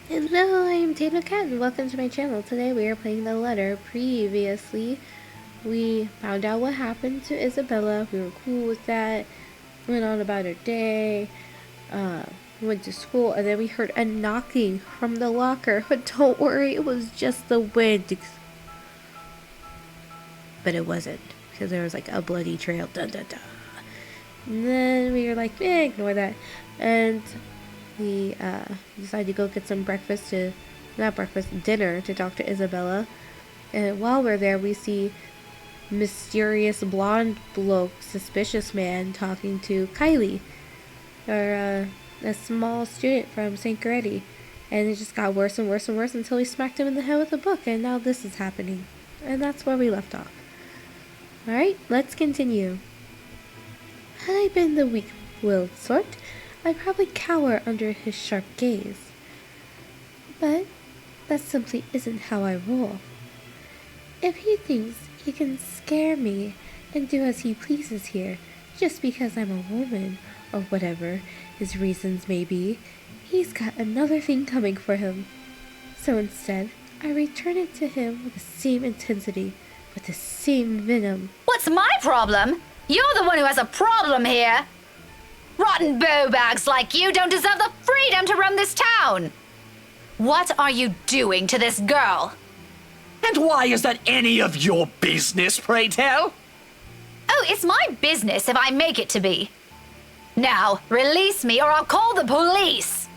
Hello, I'm Taylor Cat and welcome to my channel. Today we are playing the letter. Previously, we found out what happened to Isabella. We were cool with that. Went on about her day. Went to school and then we heard a knocking from the locker. But don't worry, it was just the wind. But it wasn't, because there was like a bloody trail. Dun, dun, dun. And then we were like, ignore that. And we decided to go get some dinner to talk to Isabella. And while we're there, we see mysterious blonde bloke, suspicious man talking to Kylie, or a small student from St. Coretti. And it just got worse and worse and worse until we smacked him in the head with a book, and now this is happening. And that's where we left off. Alright, let's continue. Had I been the weak-willed sort, I'd probably cower under his sharp gaze. But that simply isn't how I roll. If he thinks he can scare me and do as he pleases here, just because I'm a woman, or whatever his reasons may be, he's got another thing coming for him. So instead, I return it to him with the same intensity, with the same venom. What's my problem? You're the one who has a problem here. Rotten bowbags like you don't deserve the freedom to run this town. What are you doing to this girl? And why is that any of your business, pray tell? Oh, it's my business if I make it to be. Now, release me or I'll call the police.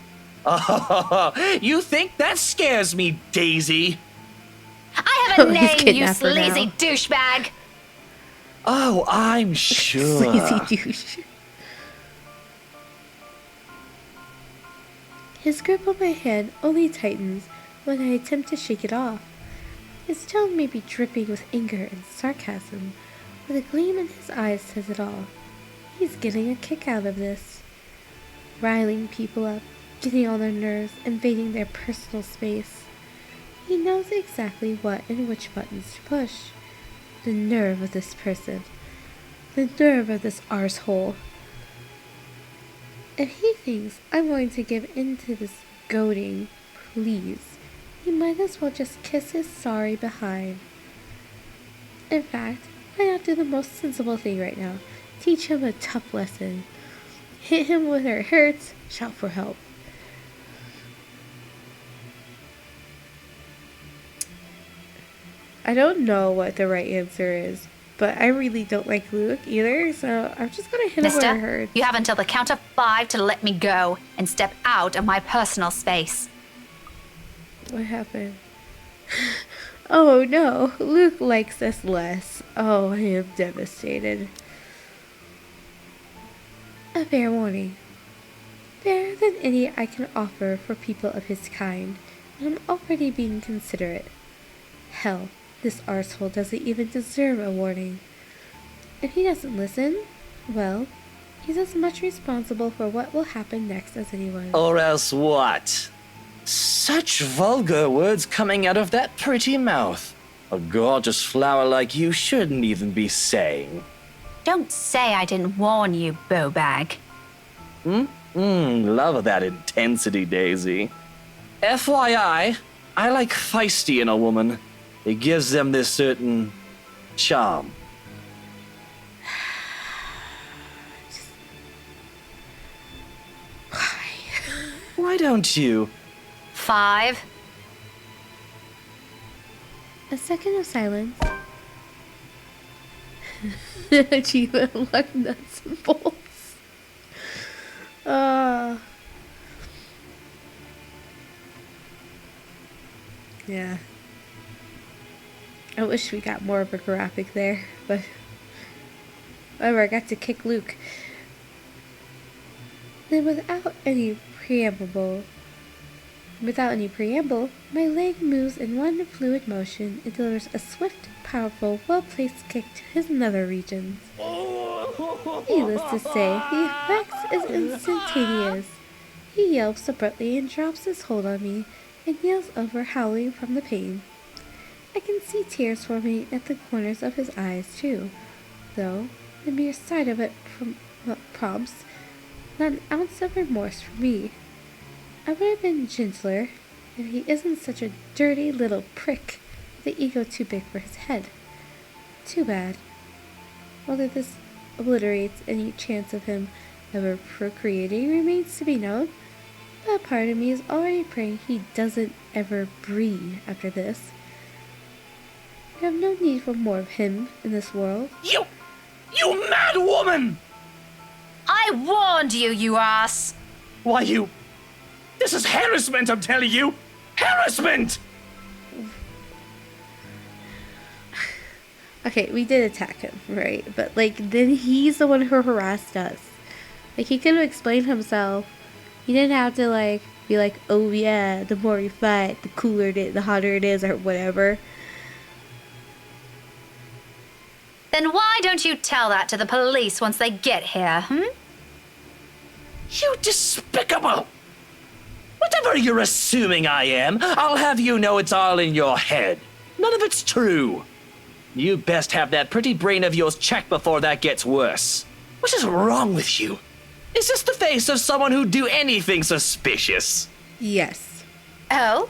You think that scares me, Daisy? I have a He's name, you kidnapped her sleazy now. douchebag. Oh, I'm sure. Sleazy douche. His grip on my hand only tightens when I attempt to shake it off. His tone may be dripping with anger and sarcasm, but the gleam in his eyes says it all. He's getting a kick out of this. Riling people up, getting on their nerves, invading their personal space. He knows exactly what and which buttons to push. The nerve of this person. The nerve of this arsehole. If he thinks I'm going to give in to this goading, please, he might as well just kiss his sorry behind. In fact, why not do the most sensible thing right now? Teach him a tough lesson. Hit him where it hurts, shout for help. I don't know what the right answer is, but I really don't like Luke either, so I'm just gonna hit him where it Mister, hurts. you have until the count of 5 to let me go and step out of my personal space. What happened? Oh no, Luke likes us less. Oh, I am devastated. A fair warning. Fairer than any I can offer for people of his kind, and I'm already being considerate. Hell, this arsehole doesn't even deserve a warning. If he doesn't listen, well, he's as much responsible for what will happen next as anyone. Or else what? Such vulgar words coming out of that pretty mouth. A gorgeous flower like you shouldn't even be saying. Don't say I didn't warn you, bowbag. Love that intensity, Daisy. FYI, I like feisty in a woman. It gives them this certain charm. Why don't you? 5. A second of silence. She unlocked nuts and bolts. Yeah. I wish we got more of a graphic there, but whatever, I got to kick Luke. Then without any preamble, my leg moves in one fluid motion and delivers a swift, powerful, well-placed kick to his nether regions. Needless to say, the effect is instantaneous. He yelps abruptly and drops his hold on me and kneels over, howling from the pain. I can see tears forming at the corners of his eyes, too, though the mere sight of it prompts not an ounce of remorse for me. I would have been gentler, if he isn't such a dirty little prick with the ego too big for his head. Too bad. Whether this obliterates any chance of him ever procreating remains to be known, but part of me is already praying he doesn't ever breed after this. We have no need for more of him in this world. You mad woman! I warned you, you ass! Why, this is harassment, I'm telling you! Harassment! Okay, we did attack him, right? But, then he's the one who harassed us. He could have explained himself. He didn't have to, be like, oh yeah, the more we fight, the cooler it is, the hotter it is, or whatever. Then why don't you tell that to the police once they get here, You despicable! Whatever you're assuming I am, I'll have you know it's all in your head. None of it's true. You best have that pretty brain of yours checked before that gets worse. What is wrong with you? Is this the face of someone who'd do anything suspicious? Yes. Oh?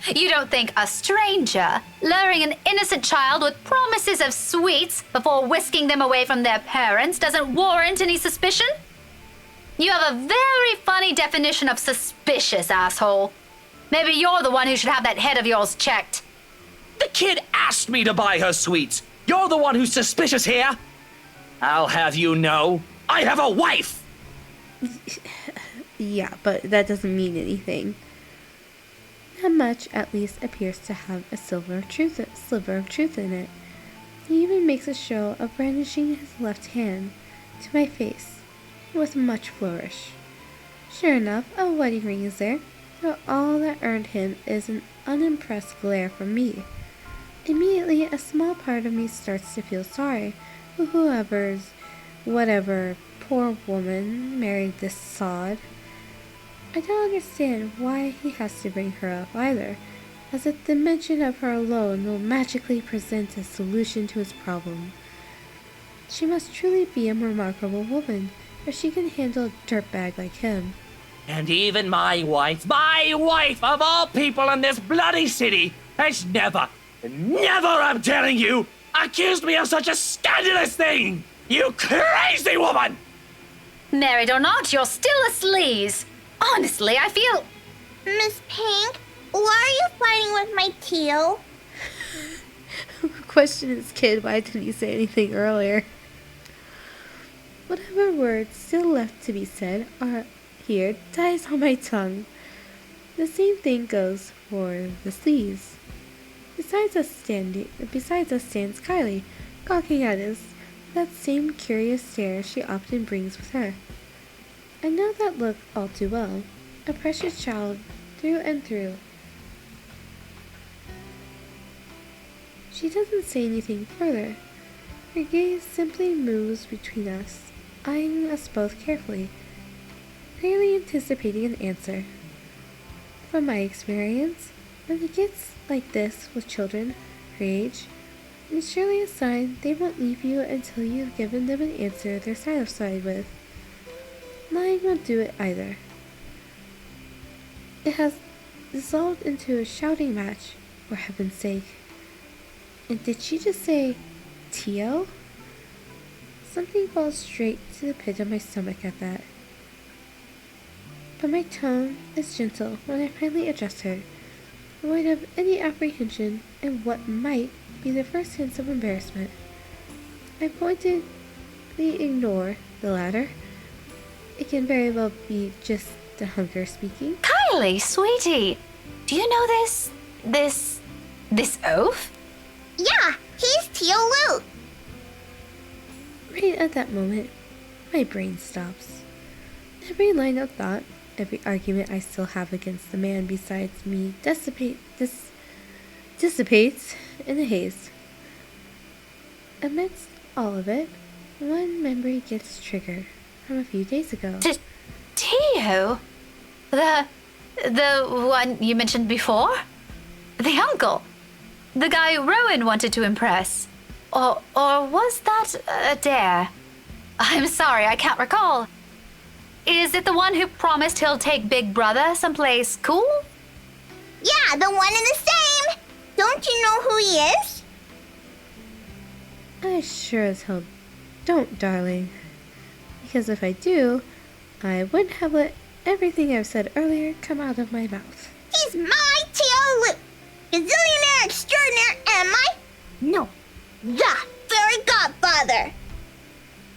You don't think a stranger luring an innocent child with promises of sweets before whisking them away from their parents doesn't warrant any suspicion? You have a very funny definition of suspicious, asshole. Maybe you're the one who should have that head of yours checked. The kid asked me to buy her sweets. You're the one who's suspicious here. I'll have you know, I have a wife! Yeah, but that doesn't mean anything. That much, at least, appears to have a sliver of truth in it. He even makes a show of brandishing his left hand to my face with much flourish. Sure enough, a wedding ring is there, though all that earned him is an unimpressed glare from me. Immediately, a small part of me starts to feel sorry for whatever poor woman married this sod. I don't understand why he has to bring her up either, as if the mention of her alone will magically present a solution to his problem. She must truly be a remarkable woman, if she can handle a dirtbag like him. And even my wife of all people in this bloody city, has never, I'm telling you, accused me of such a scandalous thing! You crazy woman! Married or not, you're still a sleaze. Honestly, I feel... Miss Pink, why are you fighting with my teal? Question his kid, why didn't he say anything earlier? Whatever words still left to be said are here dies on my tongue. The same thing goes for the sleaze. Besides us stands Kylie, gawking at us with that same curious stare she often brings with her. I know that look all too well. A precious child through and through. She doesn't say anything further. Her gaze simply moves between us, eyeing us both carefully, clearly anticipating an answer. From my experience, when it gets like this with children her age, it's surely a sign they won't leave you until you've given them an answer they're satisfied with. Lying won't do it either. It has dissolved into a shouting match, for heaven's sake. And did she just say, Tio? Something falls straight to the pit of my stomach at that. But my tone is gentle when I finally address her, void of any apprehension and what might be the first hints of embarrassment. I pointedly ignore the latter. It can very well be just the hunger speaking. Kylie, sweetie, do you know this oath? Yeah, he's Teal Luke. Right at that moment, my brain stops. Every line of thought, every argument I still have against the man besides me dissipates in a haze. Amidst all of it, one memory gets triggered from a few days ago. Tio? The one you mentioned before? The uncle? The guy Rowan wanted to impress? Or was that a dare? I'm sorry, I can't recall. Is it the one who promised he'll take Big Brother someplace cool? Yeah, the one and the same. Don't you know who he is? I sure as hell don't, darling. Because if I do, I wouldn't have let everything I've said earlier come out of my mouth. He's my Tio Luke. Gazillionaire extraordinaire, am I? No, the fairy godfather.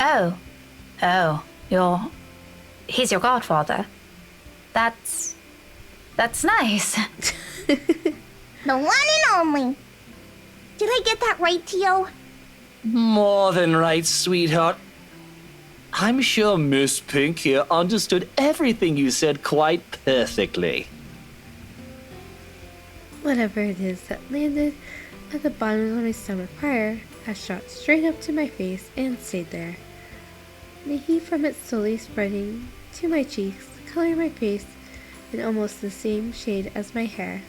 Oh, he's your godfather. That's nice. The one and only. Did I get that right, Tio? More than right, sweetheart. I'm sure Miss Pink here understood everything you said quite perfectly. Whatever it is that landed at the bottom of my stomach prior has shot straight up to my face and stayed there. The heat from it slowly spreading to my cheeks, coloring my face in almost the same shade as my hair.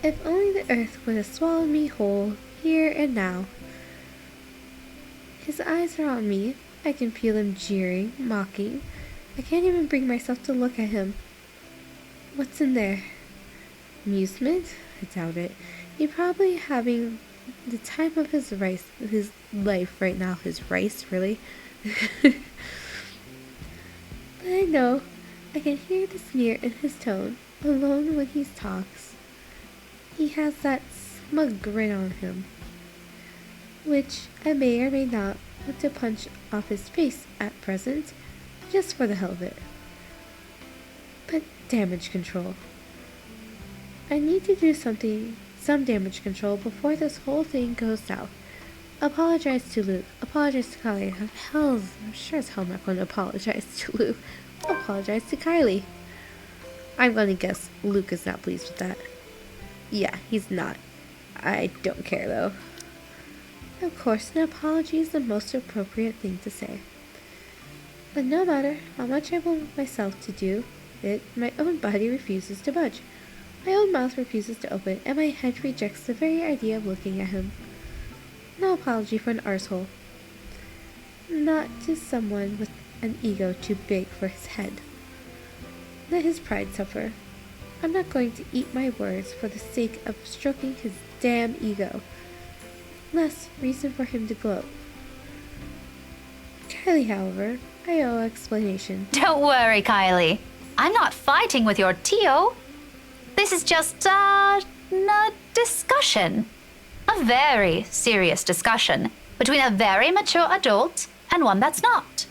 If only the earth would have swallowed me whole, here and now. His eyes are on me. I can feel them jeering, mocking. I can't even bring myself to look at him. What's in there? Amusement? I doubt it. He's probably having the time of his life right now. His rice, really? But I know I can hear the sneer in his tone, alone when he talks. He has that smug grin on him, which I may or may not want to punch off his face at present, just for the hell of it. But damage control. I need to do some damage control before this whole thing goes south. Apologize to Luke. Apologize to Kylie. I'm sure as hell not going to apologize to Luke. I'll apologize to Kylie. I'm going to guess Luke is not pleased with that. Yeah, he's not. I don't care though. Of course, an apology is the most appropriate thing to say. But no matter how much I want myself to do it, my own body refuses to budge. My own mouth refuses to open, and my head rejects the very idea of looking at him. No apology for an arsehole. Not to someone with an ego too big for his head. Let his pride suffer. I'm not going to eat my words for the sake of stroking his damn ego. Less reason for him to gloat. Kylie, however, I owe explanation. Don't worry, Kylie. I'm not fighting with your Tio. This is just a discussion. A very serious discussion between a very mature adult and one that's not.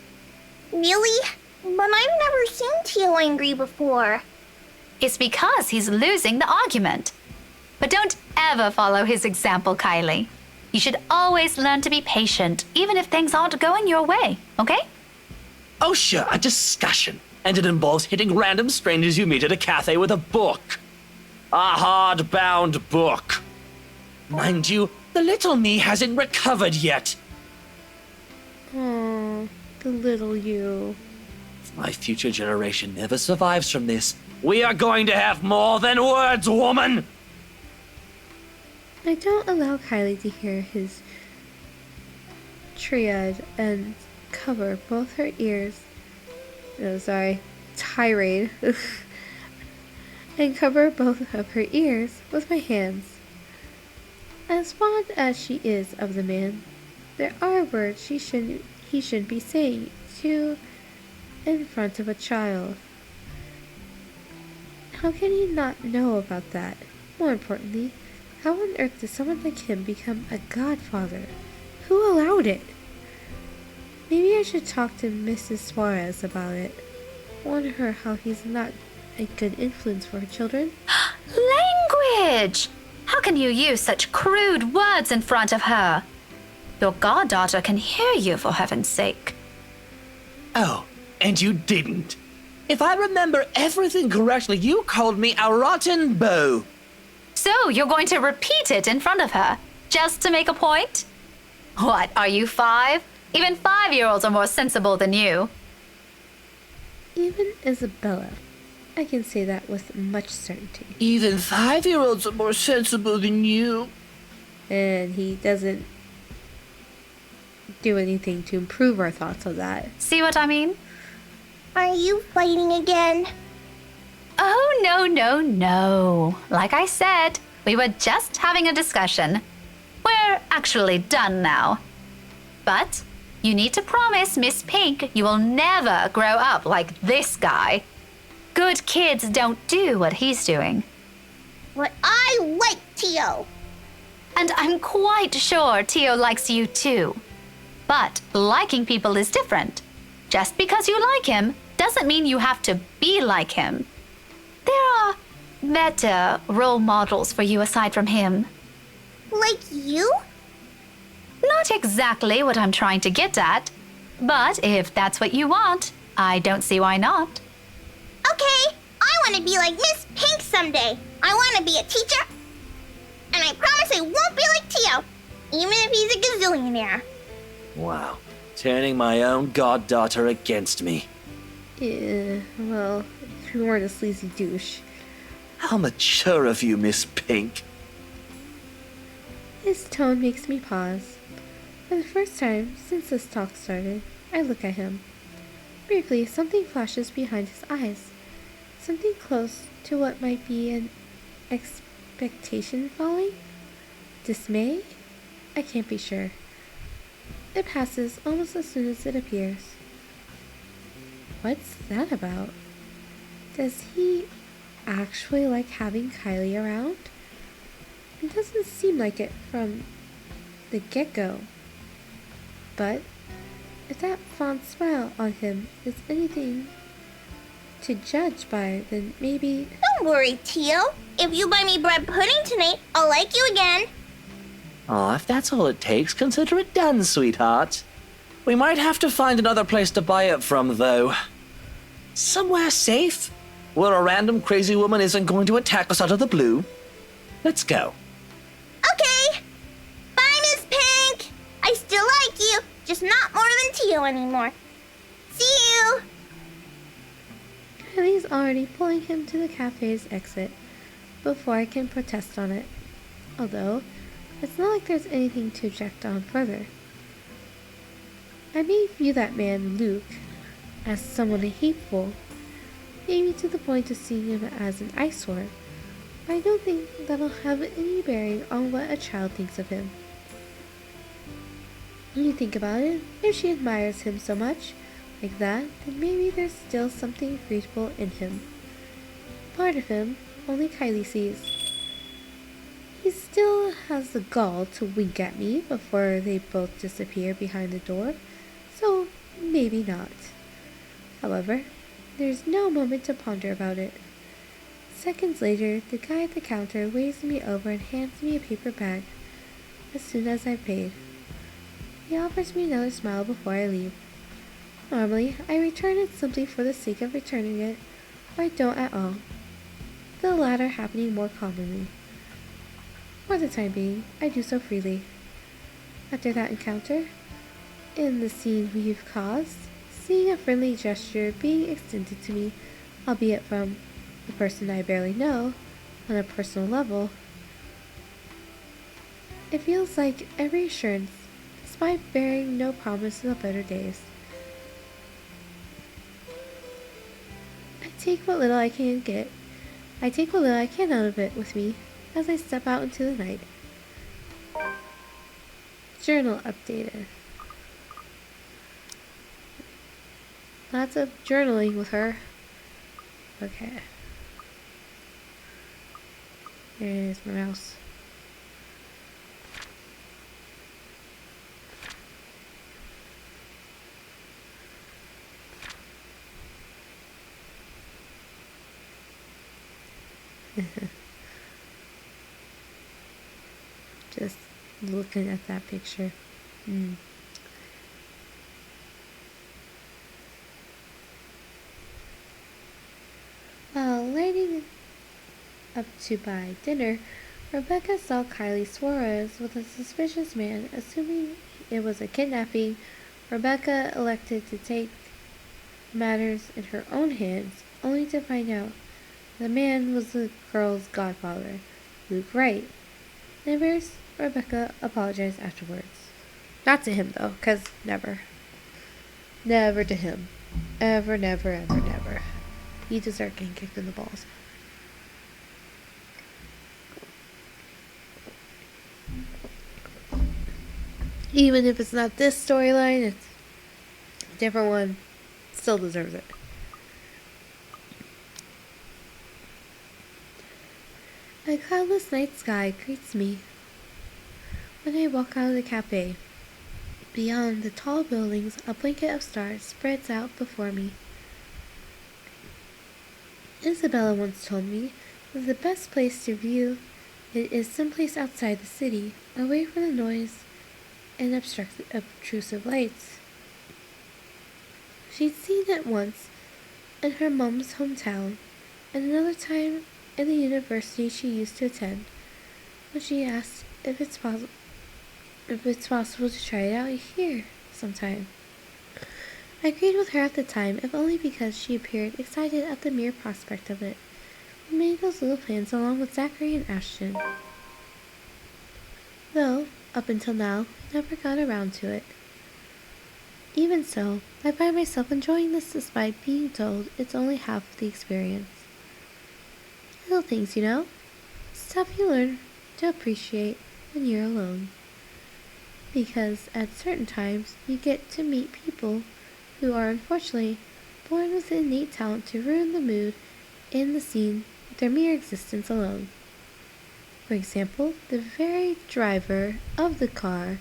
Really? But I've never seen Tio angry before. It's because he's losing the argument. But don't ever follow his example, Kylie. You should always learn to be patient, even if things aren't going your way, okay? Oh, sure, a discussion. And it involves hitting random strangers you meet at a cafe with a book. A hardbound book. Mind you, the little me hasn't recovered yet. Aww, the little you. If my future generation never survives from this, we are going to have more than words, woman! I don't allow Kylie to hear his tirade and cover both her ears. Tirade. And cover both of her ears with my hands. As fond as she is of the man, there are words he shouldn't be saying to in front of a child. How can he not know about that? More importantly, how on earth does someone like him become a godfather? Who allowed it? Maybe I should talk to Mrs. Suarez about it. Warn her how he's not a good influence for her children. Language! How can you use such crude words in front of her? Your goddaughter can hear you, for heaven's sake. Oh, and you didn't. If I remember everything correctly, you called me a rotten beau. So you're going to repeat it in front of her, just to make a point? What, are you 5? Even 5-year-olds are more sensible than you. Even Isabella, I can say that with much certainty. Even 5-year-olds are more sensible than you. And he doesn't do anything to improve our thoughts on that. See what I mean? Are you fighting again? Oh, no, no, no. Like I said, we were just having a discussion. We're actually done now. But you need to promise Miss Pink you will never grow up like this guy. Good kids don't do what he's doing. But I like Tio. And I'm quite sure Tio likes you too. But liking people is different. Just because you like him doesn't mean you have to be like him. There are better role models for you aside from him. Like you? Not exactly what I'm trying to get at. But if that's what you want, I don't see why not. Okay, I want to be like Miss Pink someday. I want to be a teacher. And I promise I won't be like Tio, even if he's a gazillionaire. Wow. Turning my own goddaughter against me. Yeah, well, if you weren't a sleazy douche. How mature of you, Miss Pink. His tone makes me pause. For the first time since this talk started, I look at him. Briefly, something flashes behind his eyes. Something close to what might be an expectation falling? Dismay? I can't be sure. It passes almost as soon as it appears. What's that about? Does he actually like having Kylie around? It doesn't seem like it from the get-go. But if that fond smile on him is anything to judge by, then maybe... Don't worry, Tio. If you buy me bread pudding tonight, I'll like you again. Aw, if that's all it takes, consider it done, sweetheart. We might have to find another place to buy it from, though. Somewhere safe, where a random crazy woman isn't going to attack us out of the blue. Let's go. Okay. Bye, Miss Pink. I still like you, just not more than Tio anymore. See you. Kylie's already pulling him to the cafe's exit before I can protest on it. Although, it's not like there's anything to object on further. I may view that man, Luke, as someone hateful, maybe to the point of seeing him as an eyesore, but I don't think that'll have any bearing on what a child thinks of him. When you think about it, if she admires him so much, like that, then maybe there's still something reachable in him. Part of him only Kylie sees. He still has the gall to wink at me before they both disappear behind the door, so maybe not. However, there's no moment to ponder about it. Seconds later, the guy at the counter waves me over and hands me a paper bag as soon as I've paid. He offers me another smile before I leave. Normally, I return it simply for the sake of returning it, or I don't at all, the latter happening more commonly. For the time being, I do so freely. After that encounter, in the scene we've caused, seeing a friendly gesture being extended to me, albeit from a person I barely know, on a personal level, it feels like a reassurance, despite bearing no promises of better days. I take what little I can out of it with me as I step out into the night. Journal updated. Lots of journaling with her. Okay. There's my mouse. Just looking at that picture. While lighting up to buy dinner, Rebecca saw Kylie Suarez with a suspicious man. Assuming it was a kidnapping, Rebecca elected to take matters in her own hands, only to find out the man was the girl's godfather, Luke Wright. Embarrassed, Rebecca apologized afterwards. Not to him, though, 'cause never. Never to him. Ever, never, ever, never. You deserve getting kicked in the balls. Even if it's not this storyline, it's a different one. Still deserves it. A cloudless night sky greets me when I walk out of the cafe. Beyond the tall buildings, a blanket of stars spreads out before me. Isabella once told me that the best place to view it is someplace outside the city, away from the noise and obtrusive lights. She'd seen it once in her mom's hometown, and another time in the university she used to attend, when she asked if it's possible to try it out here sometime. I agreed with her at the time, if only because she appeared excited at the mere prospect of it. We made those little plans along with Zachary and Ashton. Though, up until now, I never got around to it. Even so, I find myself enjoying this despite being told it's only half of the experience. Little things, you know? Stuff you learn to appreciate when you're alone. Because at certain times, you get to meet people who are unfortunately born with the innate talent to ruin the mood and the scene with their mere existence alone. For example, the very driver of the car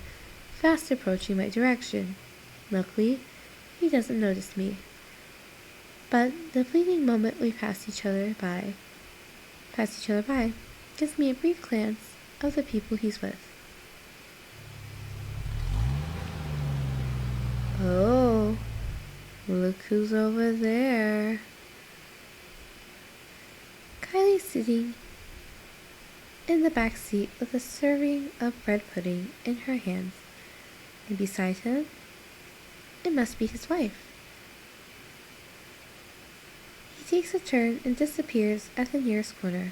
fast approaching my direction. Luckily, he doesn't notice me. But the fleeting moment we pass each other by gives me a brief glance of the people he's with. Oh, look who's over there. Kylie's sitting in the back seat with a serving of bread pudding in her hands, and beside him, it must be his wife. He takes a turn and disappears at the nearest corner.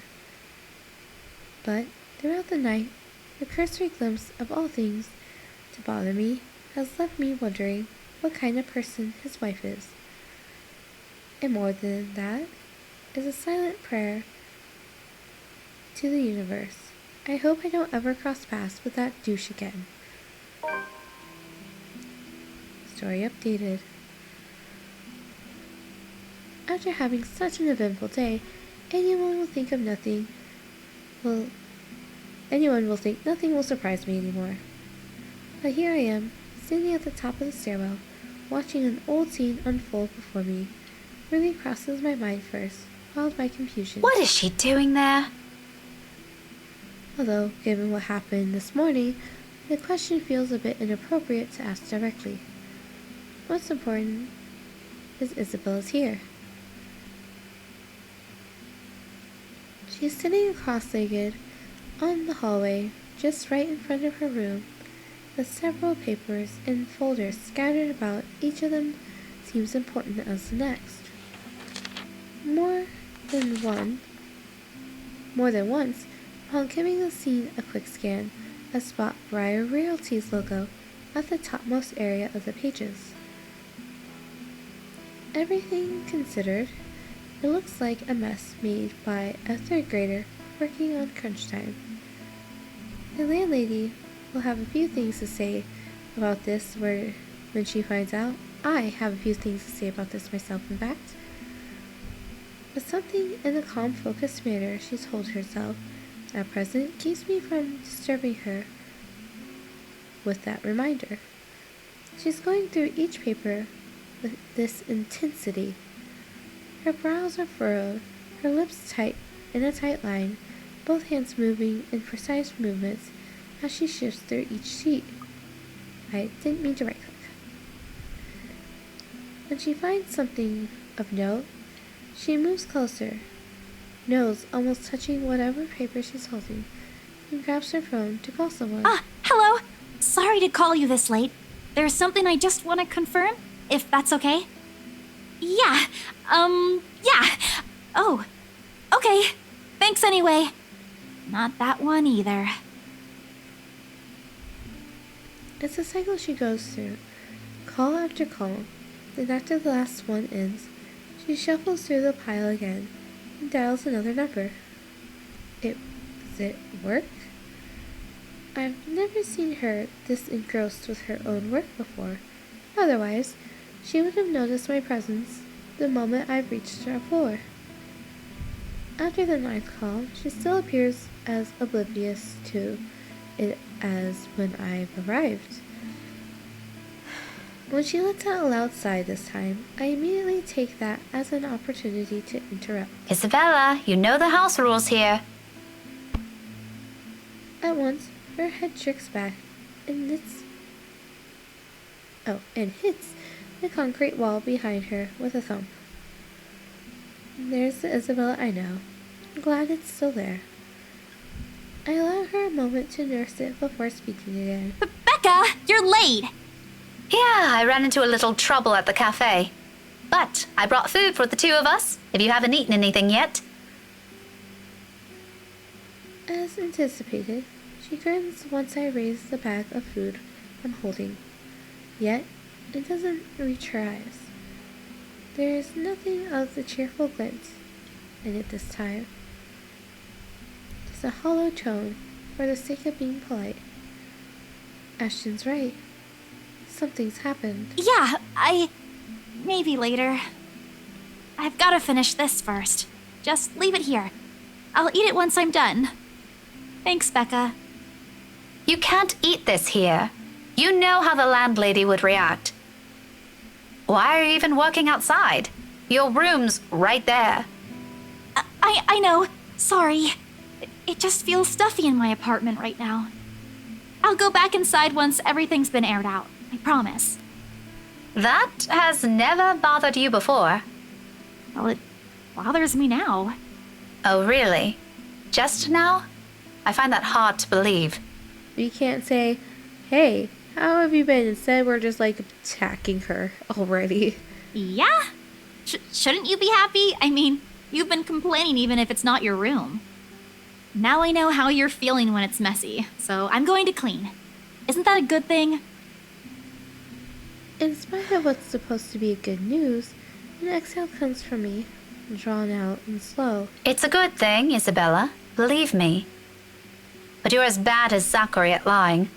But throughout the night, the cursory glimpse of all things to bother me has left me wondering what kind of person his wife is. And more than that, is a silent prayer to the universe. I hope I don't ever cross paths with that douche again. Story updated. After having such an eventful day, anyone will think nothing will surprise me anymore. But here I am, standing at the top of the stairwell, watching an old scene unfold before me. Really crosses my mind first, followed by confusion. What is she doing there? Although, given what happened this morning, the question feels a bit inappropriate to ask directly. What's important is Isabella's here. She is sitting cross-legged on the hallway, just right in front of her room, with several papers and folders scattered about. Each of them seems important as the next. More than once, upon giving the scene a quick scan, I spot Briar Realty's logo at the topmost area of the pages. Everything considered, it looks like a mess made by a third grader working on crunch time. The landlady will have a few things to say about this when she finds out. I have a few things to say about this myself, in fact. But something in the calm, focused manner she told herself at present keeps me from disturbing her with that reminder. She's going through each paper with this intensity. Her brows are furrowed, her lips tight in a tight line, both hands moving in precise movements as she shifts through each sheet. I didn't mean to right click. When she finds something of note, she moves closer, nose almost touching whatever paper she's holding, and grabs her phone to call someone. Hello. Sorry to call you this late. There's something I just want to confirm, if that's okay. Yeah. Oh, okay. Thanks anyway. Not that one either. It's a cycle she goes through, call after call, and after the last one ends, she She shuffles through the pile again and dials another number. Does it work? I've never seen her this engrossed with her own work before. Otherwise, she would have noticed my presence the moment I reached her floor. After the 9th call, she still appears as oblivious to it as when I've arrived. When she lets out a loud sigh this time, I immediately take that as an opportunity to interrupt. Isabella, you know the house rules here. At once, her head jerks back and hits the concrete wall behind her with a thump. There's the Isabella I know. I'm glad it's still there. I allow her a moment to nurse it before speaking again. Becca, you're late! Yeah, I ran into a little trouble at the cafe. But I brought food for the two of us, if you haven't eaten anything yet. As anticipated, she grins once I raise the bag of food I'm holding. Yet, it doesn't reach her eyes. There is nothing of the cheerful glint in it this time. Just a hollow tone for the sake of being polite. Ashton's right. Something's happened. Yeah, maybe later. I've gotta finish this first. Just leave it here. I'll eat it once I'm done. Thanks, Becca. You can't eat this here. You know how the landlady would react. Why are you even working outside? Your room's right there. I know. Sorry. It just feels stuffy in my apartment right now. I'll go back inside once everything's been aired out. I promise. That has never bothered you before. Well, it bothers me now. Oh, really? Just now? I find that hard to believe. We can't say, hey, how have you been? Instead, we're just like attacking her already. Yeah? Shouldn't you be happy? I mean, you've been complaining even if it's not your room. Now I know how you're feeling when it's messy, so I'm going to clean. Isn't that a good thing? In spite of what's supposed to be good news, an exhale comes from me, drawn out and slow. It's a good thing, Isabella. Believe me. But you're as bad as Zachary at lying.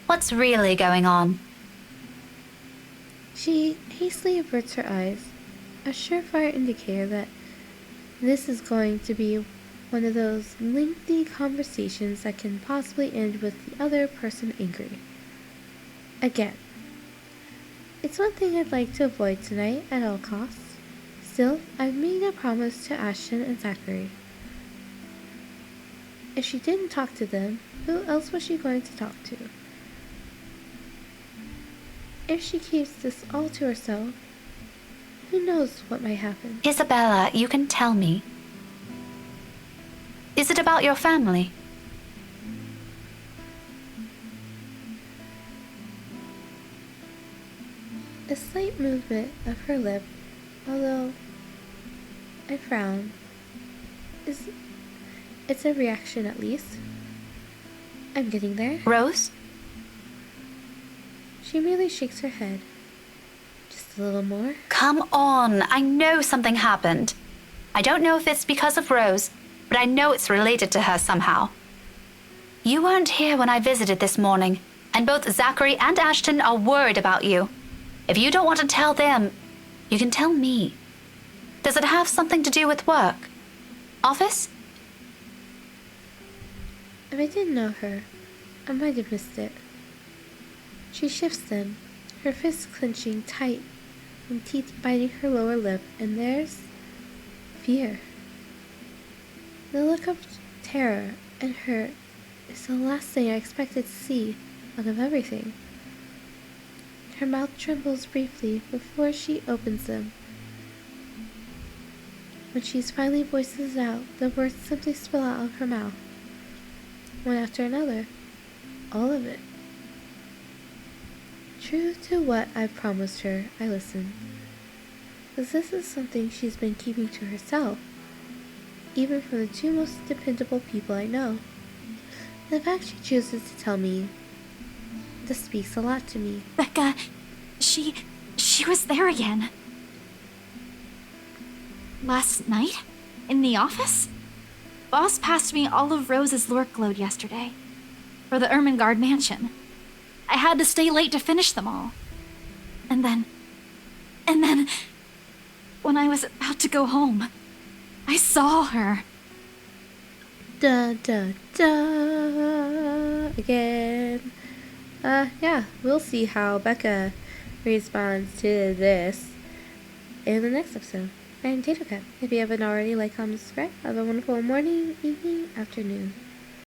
What's really going on? She hastily averts her eyes, a surefire indicator that this is going to be one of those lengthy conversations that can possibly end with the other person angry. Again. It's one thing I'd like to avoid tonight at all costs. Still, I've made a promise to Ashton and Zachary. If she didn't talk to them, who else was she going to talk to? If she keeps this all to herself, who knows what might happen? Isabella, you can tell me. Is it about your family? A slight movement of her lip, although I frown. It's a reaction at least. I'm getting there. Rose? She merely shakes her head. Just a little more. Come on, I know something happened. I don't know if it's because of Rose, but I know it's related to her somehow. You weren't here when I visited this morning, and both Zachary and Ashton are worried about you. If you don't want to tell them, you can tell me. Does it have something to do with work? Office? If I didn't know her, I might have missed it. She shifts then, her fists clenching tight and teeth biting her lower lip, and there's fear. The look of terror and hurt is the last thing I expected to see out of everything. Her mouth trembles briefly before she opens them. When she finally voices out, the words simply spill out of her mouth. One after another. All of it. True to what I've promised her, I listen. Because this is something she's been keeping to herself, even from the two most dependable people I know. The fact she chooses to tell me, this speaks a lot to me. Becca, she was there again. Last night? In the office? Boss passed me all of Rose's Lork load yesterday. For the Ermengarde Mansion. I had to stay late to finish them all. And then... when I was about to go home, I saw her. Da da da again. Yeah, we'll see how Becca responds to this in the next episode. I'm Tato Cat. If you haven't already, like, comment, subscribe. Have a wonderful morning, evening, afternoon.